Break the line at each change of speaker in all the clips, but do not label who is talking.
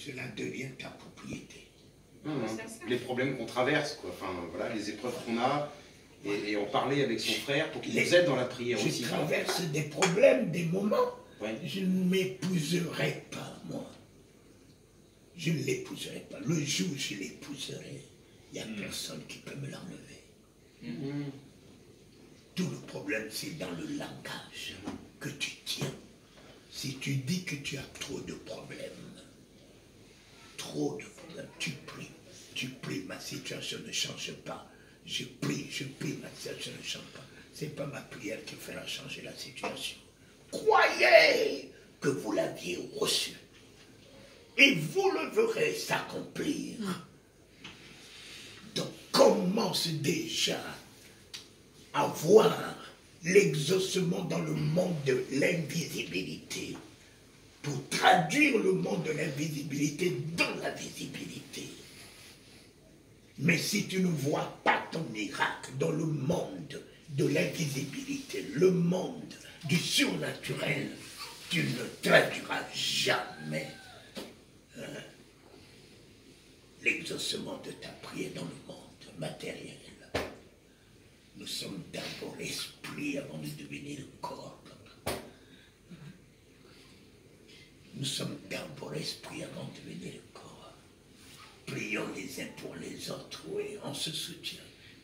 cela devient ta propriété.
Les problèmes qu'on traverse, quoi. Enfin, voilà, les épreuves qu'on a, et en parler avec son frère pour qu'il nous aide dans la prière aussi.
Je traverse des problèmes, des moments.
Ouais.
Je ne m'épouserai pas, moi. Je ne l'épouserai pas. Le jour où je l'épouserai, il n'y a personne qui peut me l'enlever. Tout le problème, c'est dans le langage que tu tiens. Si tu dis que tu as trop de problèmes, tu pries, ma situation ne change pas. Je prie, ma situation ne change pas. Ce n'est pas ma prière qui fera changer la situation. Croyez que vous l'aviez reçu. Et vous le verrez s'accomplir. Donc commence déjà à voir l'exaucement dans le monde de l'invisibilité pour traduire le monde de l'invisibilité dans la visibilité. Mais si tu ne vois pas ton miracle dans le monde de l'invisibilité, le monde du surnaturel, tu ne traduiras jamais l'exaucement de ta prière dans le monde matériel. Nous sommes d'abord esprit avant de devenir corps. Nous sommes d'abord esprit avant de devenir corps. Prions les uns pour les autres, oui, on se soutient.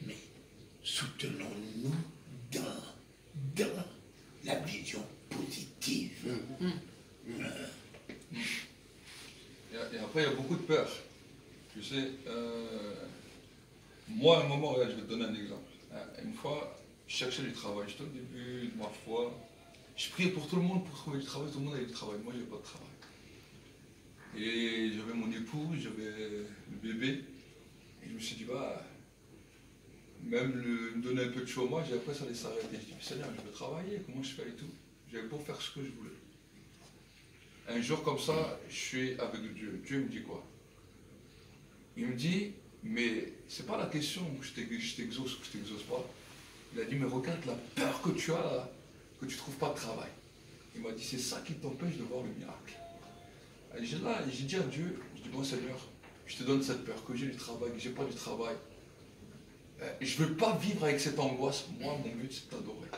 Mais soutenons-nous dans la vision positive.
Et après, il y a beaucoup de peur. Tu sais, moi, à un moment, regarde, je vais te donner un exemple. Une fois, je cherchais du travail. J'étais au début de ma foi. Je priais pour tout le monde pour trouver du travail. Tout le monde avait du travail. Moi, je n'avais pas de travail. Et j'avais mon épouse, j'avais le bébé. Et je me suis dit, bah, même me donner un peu de chômage, et après, ça allait s'arrêter. Je dis, Seigneur, je veux travailler. Comment je fais et tout? J'avais beau faire ce que je voulais. Un jour comme ça, je suis avec Dieu. Dieu me dit quoi? Il me dit, mais c'est pas la question que je t'exauce ou que je t'exauce pas. Il a dit, mais regarde la peur que tu as là, que tu ne trouves pas de travail. Il m'a dit, c'est ça qui t'empêche de voir le miracle. Et j'ai dit à Dieu, je dis, bon Seigneur, je te donne cette peur, que j'ai du travail, que j'ai pas du travail. Je ne veux pas vivre avec cette angoisse. Moi, mon but, c'est de t'adorer.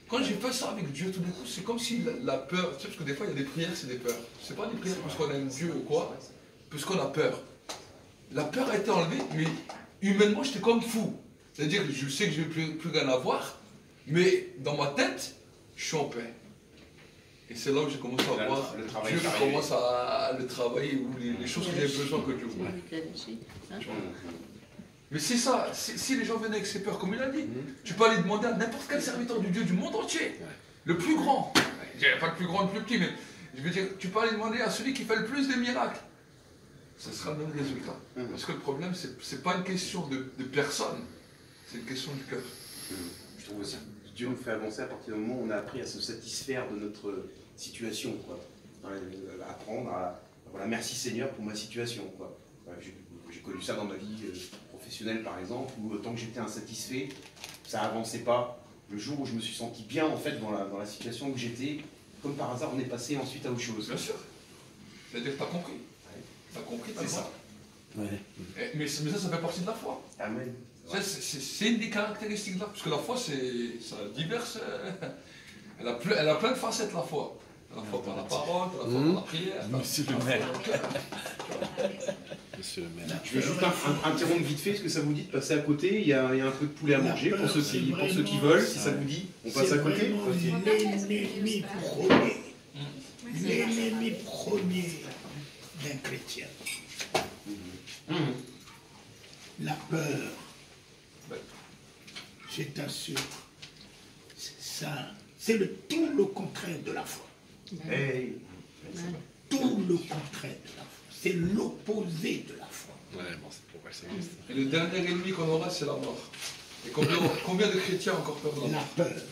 Quand j'ai fait ça avec Dieu, tout d'un coup, c'est comme si la peur, tu sais, parce que des fois, il y a des prières, c'est des peurs. C'est pas des prières parce qu'on aime Dieu ou quoi, parce qu'on a peur. La peur a été enlevée, mais humainement, j'étais comme fou. C'est-à-dire que je sais que je ne vais plus rien avoir, mais dans ma tête, je suis en paix. Et c'est là où j'ai commencé à voir Dieu qui commence à le travailler, ou les choses que j'ai besoin que Dieu voit. Mais c'est ça, si les gens venaient avec ces peurs, comme il a dit, tu peux aller demander à n'importe quel serviteur de Dieu du monde entier, le plus grand, pas le plus grand, le plus petit, mais je veux dire, tu peux aller demander à celui qui fait le plus de miracles. Ce sera le même résultat. Parce que le problème, c'est pas une question de personne, c'est une question du cœur.
Je trouve aussi que Dieu nous fait avancer à partir du moment où on a appris à se satisfaire de notre situation, quoi. Apprendre à voilà, merci Seigneur pour ma situation, quoi. J'ai connu ça dans ma vie professionnelle, par exemple, où tant que j'étais insatisfait, ça avançait pas. Le jour où je me suis senti bien, en fait, dans la situation où j'étais, comme par hasard, on est passé ensuite à autre chose.
Bien sûr. C'est-à-dire que tu as compris. Tu as compris, c'est ça.
Ouais.
Mais ça fait partie de la foi.
Amen.
C'est une des caractéristiques de la foi. Parce que la foi, ça diverse. Elle a plein de facettes, la foi. La foi par la parole, la foi par la prière.
Monsieur le maire. Monsieur le maire.
Je vais juste interrompre vite fait, est-ce que ça vous dit de passer à côté? Il y a un peu de poulet à manger pour ceux qui veulent, si ça vous dit. On passe à côté.
L'ennemi premier. L'ennemi premier d'un chrétien. La peur. Je t'assure, c'est tout le contraire de la foi. Tout le contraire de la foi. C'est l'opposé de la foi.
Ouais, bon, c'est pourquoi ça existe.
Et le dernier ennemi qu'on aura, c'est la mort. Et combien de chrétiens ont encore peur de la mort?
La peur.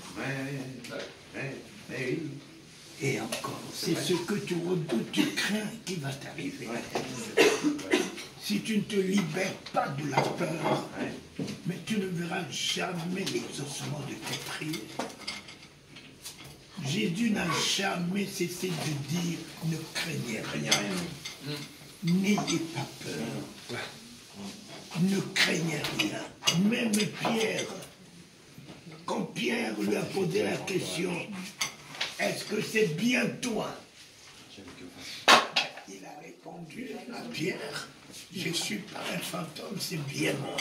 Et encore, c'est ce que tu redoutes, tu crains qui va t'arriver. Si tu ne te libères pas de la peur, mais tu ne verras jamais l'exaucement de tes prières. Jésus n'a jamais cessé de dire, ne craignez rien. N'ayez pas peur. Ne craignez rien. Même Pierre, quand Pierre lui a posé la question, est-ce que c'est bien toi? Il a répondu à Pierre, je ne suis pas un fantôme, c'est bien moi.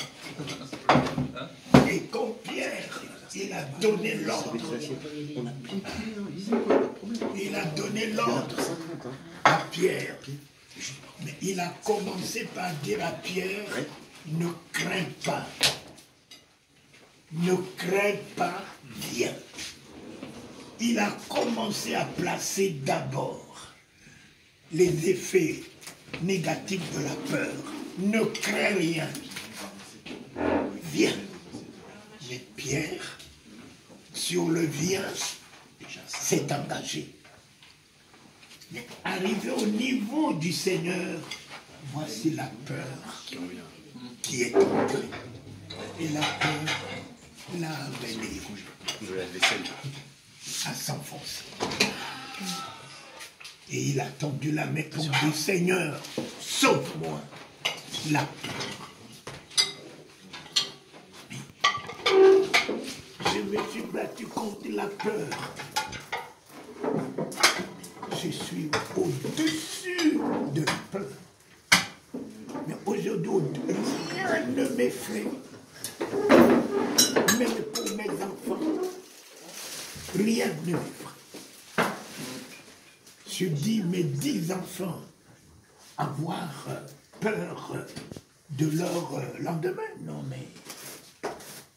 Et quand Pierre, il a donné l'ordre, à Pierre, mais il a commencé par dire à Pierre, ne crains pas. Ne crains pas, viens. Il a commencé à placer d'abord les effets négatifs de la peur. Ne crains rien. Viens. Mais Pierre, sur le viens, s'est engagé. Mais arrivé au niveau du Seigneur, voici la peur qui est entrée. Et la peur l'a amené à s'enfoncer. Et il a tendu la main pour dire, Seigneur, sauve-moi la peur. Je me suis battu contre la peur. Je suis au-dessus de la peur. Mais aujourd'hui, rien ne m'effraie. Même pour mes enfants, rien ne m'effraie. Je dis mes 10 enfants avoir peur de leur lendemain. Non mais,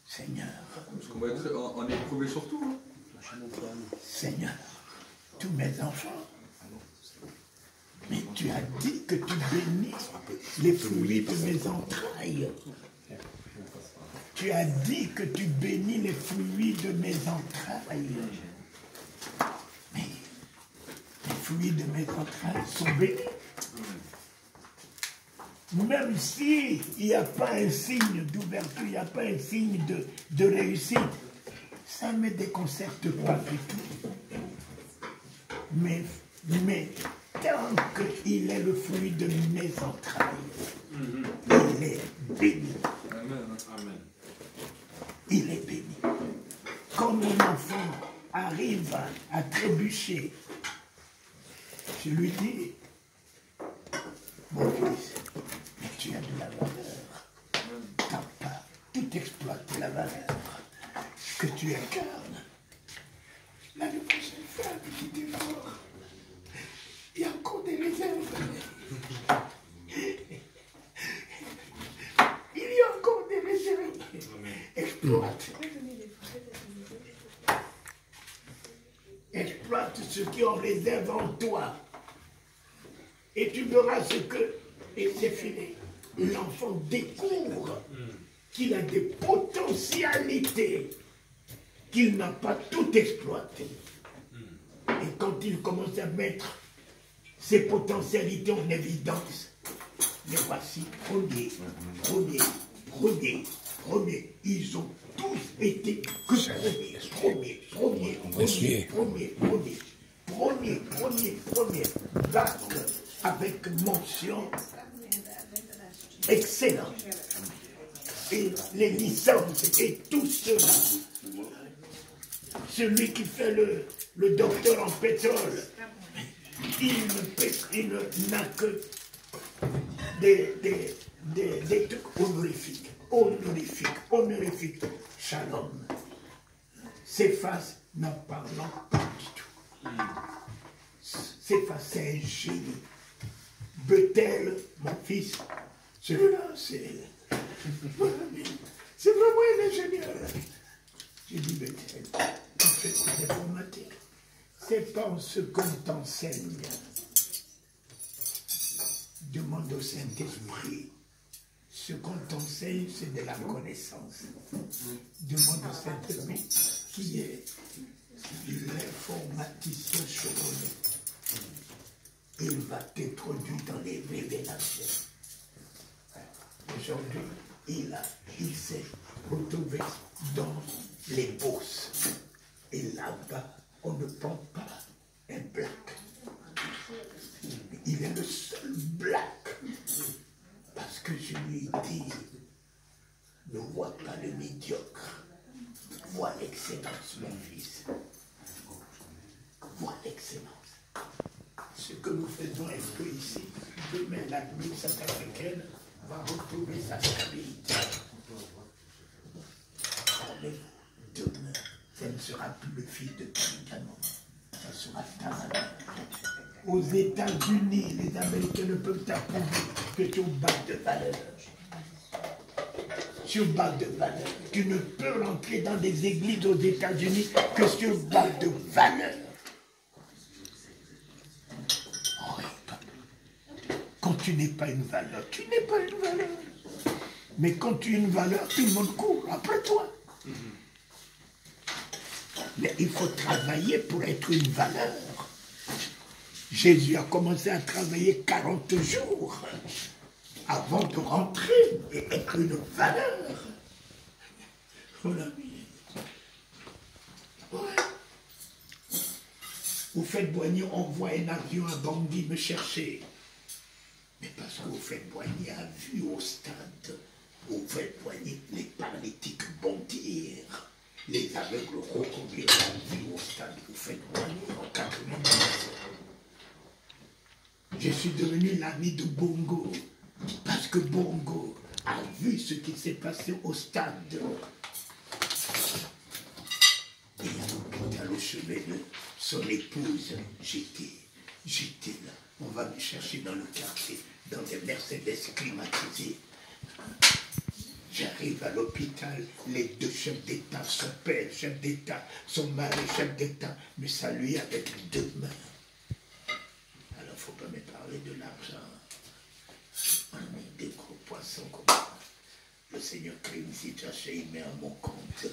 Seigneur.
Parce qu'on va être en éprouvé surtout. Hein.
Seigneur, tous mes enfants. Mais tu as dit que tu bénis les fruits de mes entrailles. Tu as dit que tu bénis les fruits de mes entrailles. Mais les fruits de mes entrailles sont bénis. Même s'il n'y a pas un signe d'ouverture, il n'y a pas un signe de réussite, ça ne me déconcerte pas du tout. Mais tant qu'il est le fruit de mes entrailles, il est béni.
Amen.
Il est béni. Quand mon enfant arrive à trébucher, je lui dis, mon fils, mais tu as de la valeur. T'as pas tout exploité la valeur que tu incarnes. L'année prochaine, fais un petit effort. Il y a encore des réserves. Il y a encore des réserves. Exploite. Exploite ce qui est en réserve en toi. Et tu verras ce que, et c'est fini, l'enfant découvre qu'il a des potentialités, qu'il n'a pas tout exploité. Et quand il commence à mettre ses potentialités en évidence, les voici, premier. Ils ont tous été premier. Bac avec mention excellent. Et les licences et tout cela. Celui qui fait le docteur en pétrole, il n'a que des trucs honorifiques. Shalom. S'efface n'en parlant pas du tout. S'efface, c'est un génie. Bethel, mon fils, celui-là, c'est vraiment un ingénieur. J'ai dit, Bethel, tu fais de l'informatique. C'est pas en ce qu'on t'enseigne. Demande au Saint-Esprit. Ce qu'on t'enseigne, c'est de la connaissance. Demande au Saint-Esprit qui est l'informaticien chevronné. Il va t'introduire dans les révélations. Aujourd'hui, il s'est retrouvé dans les bourses. Et là-bas, on ne prend pas un black. Il est le seul black. Parce que je lui ai dit, ne vois pas le médiocre, vois l'excellence, mon fils. Vois l'excellence. Ce que nous faisons est que ici, demain la nuit centrafricaine va retrouver sa stabilité. Demain, ça ne sera plus le fils de Taligano, ça sera Tamara. Aux États-Unis, les Américains ne peuvent t'approuver que tu es au bas de valeur. Sur base de valeur. Tu ne peux rentrer dans des églises aux États-Unis que sur base de valeur. Oh, quand tu n'es pas une valeur, tu n'es pas une valeur. Mais quand tu es une valeur, tout le monde court après toi. Mais il faut travailler pour être une valeur. Jésus a commencé à travailler 40 jours avant de rentrer et être une valeur. Voilà. Ouais. Houphouët-Boigny envoie un avion à Bangui me chercher. Mais parce qu'Houphouët-Boigny a vu au stade, Houphouët-Boigny, les paralytiques bondir, les aveugles recourir la vie au stade Houphouët-Boigny en 90. Je suis devenu l'ami de Bongo, parce que Bongo a vu ce qui s'est passé au stade. Et à l'hôpital au chevet de son épouse, j'étais là. On va me chercher dans le quartier, dans des Mercedes climatisés. J'arrive à l'hôpital, les deux chefs d'État, son père, chef d'État, son mari, chef d'État, me saluent avec deux mains. Alors, il ne faut pas me parler de l'argent. On a mis des gros poissons comme ça. Le Seigneur Crémisi Jaché, il met à mon compte.